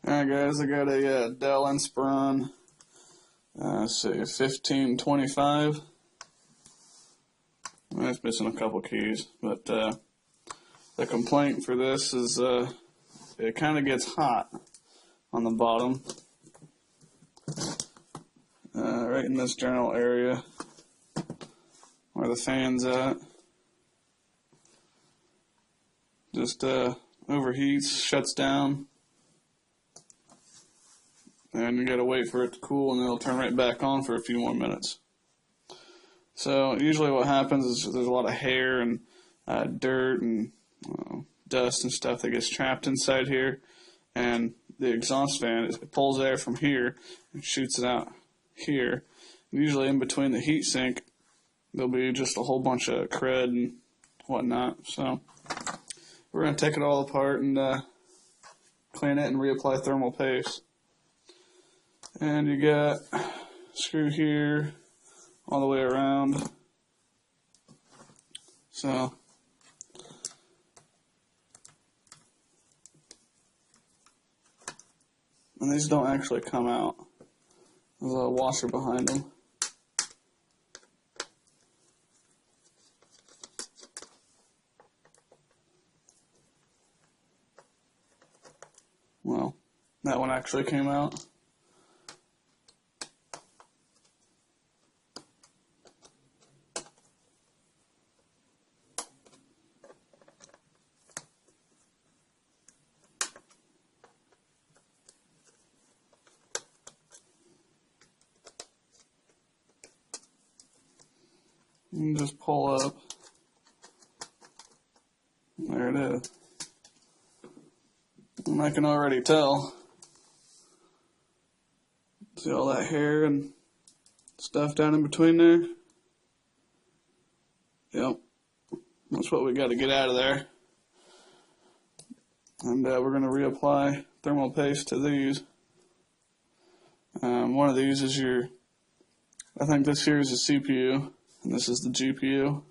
Alright guys, I got a Aaadell Inspiron, say 1525. It's missing a couple keys, but the complaint for this is it kind of gets hot on the bottom, right in this general area where the fan's at. Just overheats, shuts down. And you gotta wait for it to cool, and it'll turn right back on for a few more minutes. So usually what happens is there's a lot of hair and dirt and dust and stuff that gets trapped inside here, and the exhaust fan, it pulls air from here and shoots it out here. And usually in between the heat sink there'll be just a whole bunch of crud and whatnot. So we're going to take it all apart and clean it and reapply thermal paste. And you got a screw here all the way around. So and these don't actually come out. There's a washer behind them. Well, that one actually came out. You can just pull up. There it is. And I can already tell. See all that hair and stuff down in between there? Yep. That's what we got to get out of there. And we're going to reapply thermal paste to these. One of these is I think this here is the CPU. And this is the GPU.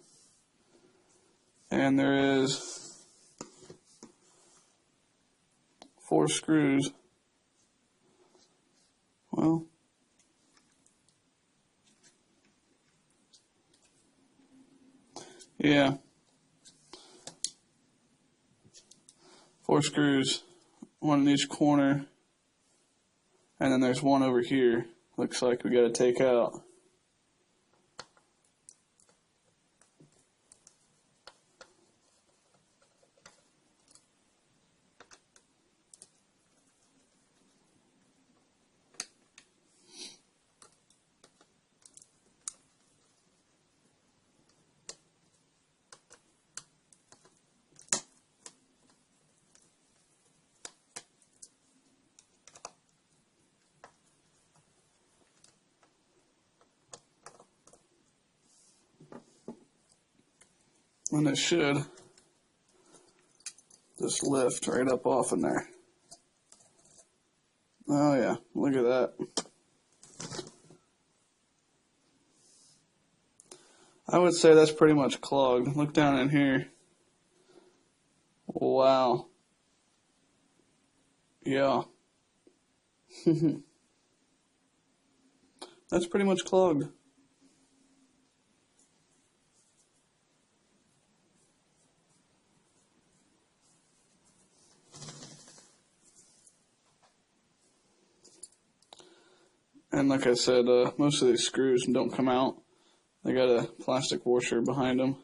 And there is 4 screws. Well, yeah. 4 screws, one in each corner. And then there's one over here. Looks like we got to take out. And it should just lift right up off in there. Oh yeah, look at that. I would say that's pretty much clogged. Look down in here. Wow. Yeah. That's pretty much clogged. And like I said, most of these screws don't come out. They got a plastic washer behind them.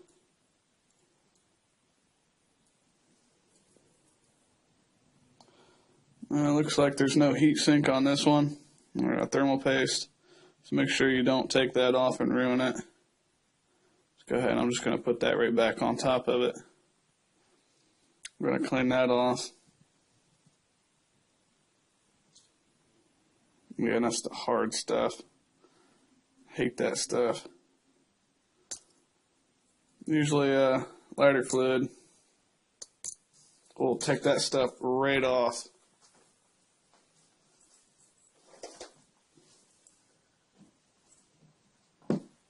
Looks like there's no heat sink on this one, or a thermal paste. So make sure you don't take that off and ruin it. Let's go ahead, I'm just going to put that right back on top of it. We're going to clean that off. Yeah, that's the hard stuff. Hate that stuff. Usually lighter fluid will take that stuff right off.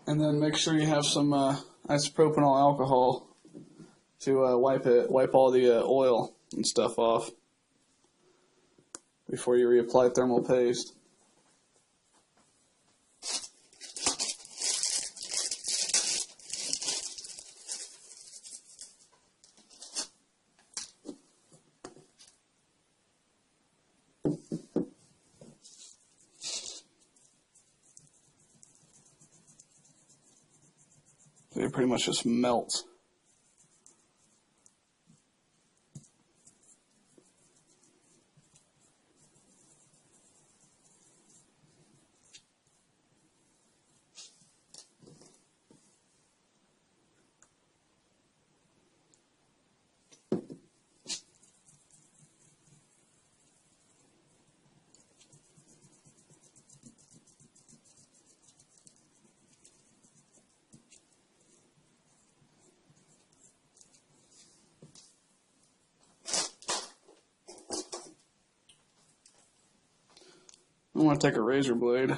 And then make sure you have some isopropanol alcohol to wipe all the oil and stuff off. before you reapply thermal paste. So it pretty much just melts. I'm going to take a razor blade.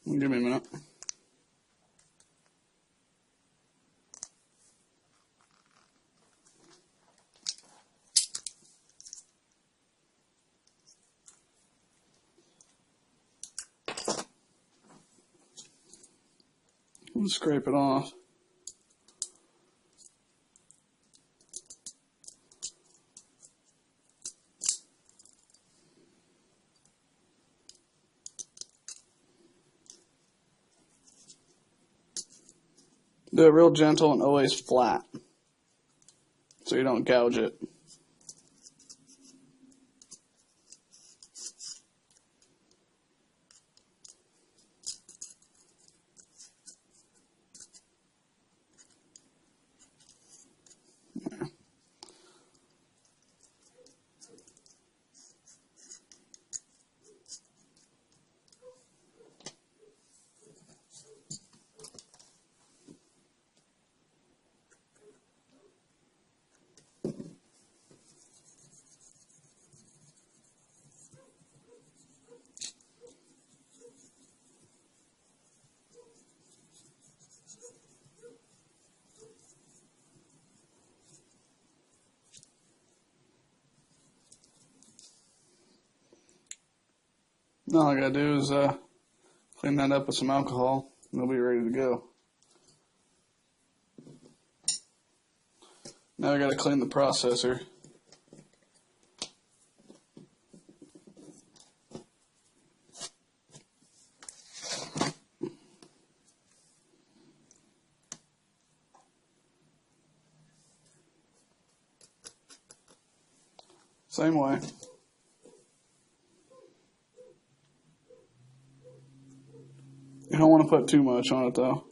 Give me a minute. I'll scrape it off. Do it real gentle and always flat, so you don't gouge it. Now all I gotta do is clean that up with some alcohol, and it'll be ready to go. Now I gotta clean the processor. Same way. You don't want to put too much on it though.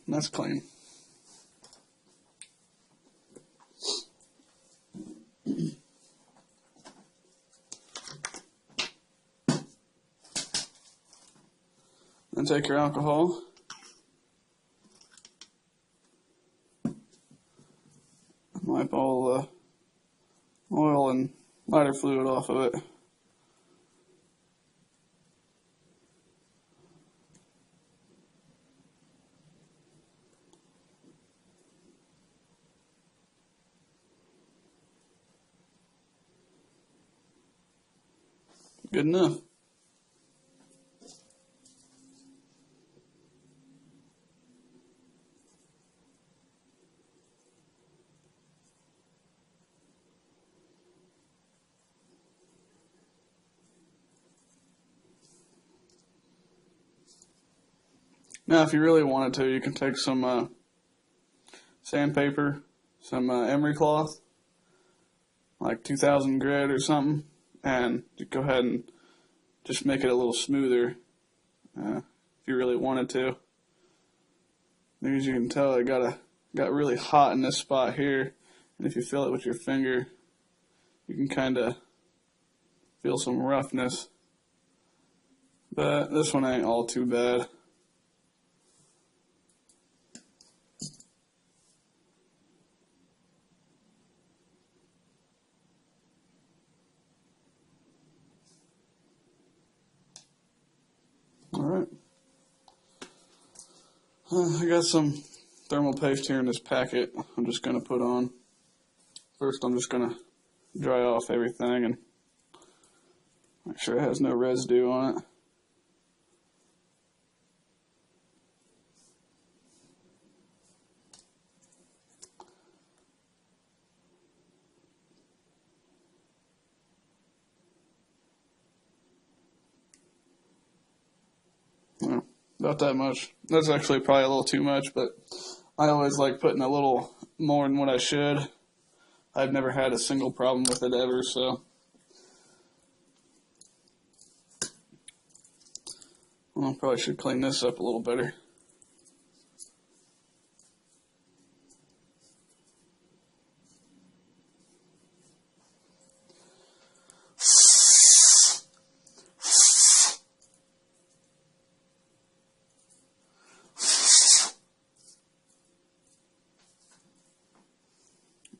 That's clean. Then take your alcohol, wipe all the oil and lighter fluid off of it. Good enough. Now, if you really wanted to, you can take some sandpaper, some emery cloth, like 2000 grit or something, and you go ahead and just make it a little smoother if you really wanted to. As you can tell, it got really hot in this spot here, and if you feel it with your finger, you can kind of feel some roughness. but this one ain't all too bad. Alright. I got some thermal paste here in this packet I'm just going to put on. First I'm just going to dry off everything and make sure it has no residue on it. About that much. That's actually probably a little too much, but I always like putting a little more than what I should. I've never had a single problem with it ever, so. Well, I probably should clean this up a little better.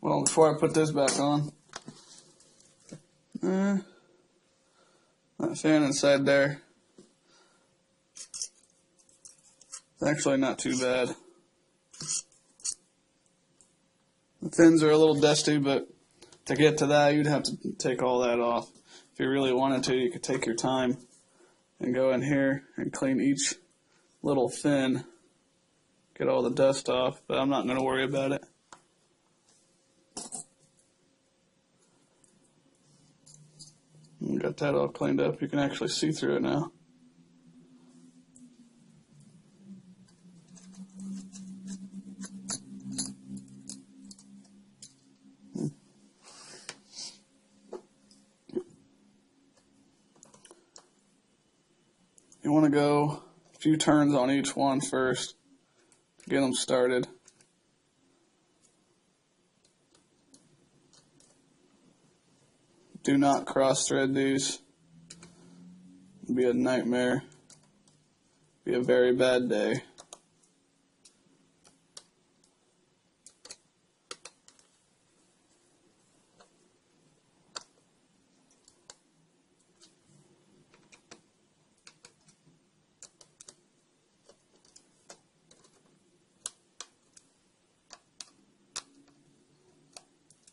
Well, before I put this back on, that fan inside there, it's actually not too bad. The fins are a little dusty, but to get to that, you'd have to take all that off. If you really wanted to, you could take your time and go in here and clean each little fin, get all the dust off, but I'm not going to worry about it. Got that all cleaned up. You can actually see through it now. You want to go a few turns on each one first to get them started. Do not cross thread these. It'd be a nightmare. Be a very bad day.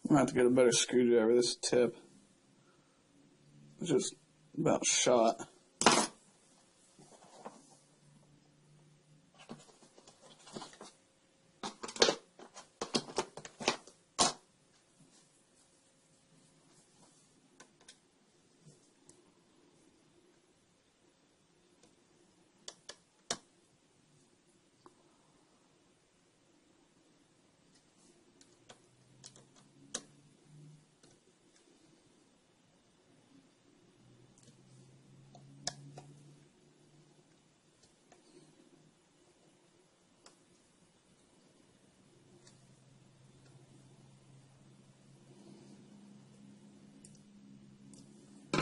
I'm gonna have to get a better screwdriver. This tip is just about shot.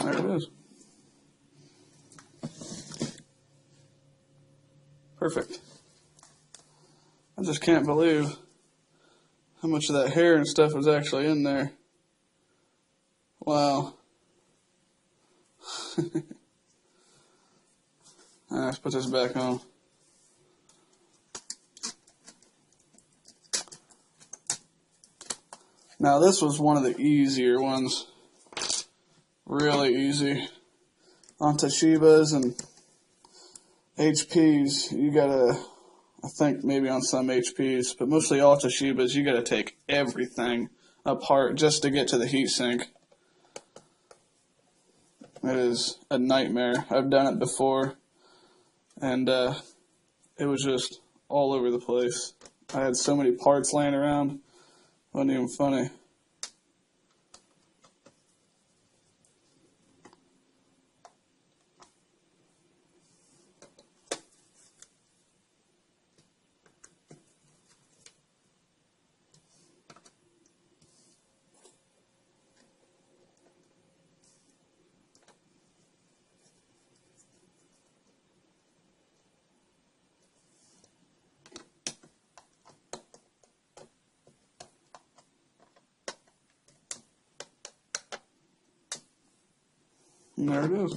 There it is. Perfect. I just can't believe how much of that hair and stuff was actually in there. Wow. Let's put this back on. Now this was one of the easier ones. Really easy. On Toshibas and HPs, you gotta, I think maybe on some HPs, but mostly all Toshibas, you gotta take everything apart just to get to the heatsink. It is a nightmare. I've done it before, and it was just all over the place. I had so many parts laying around, it wasn't even funny. And there it is.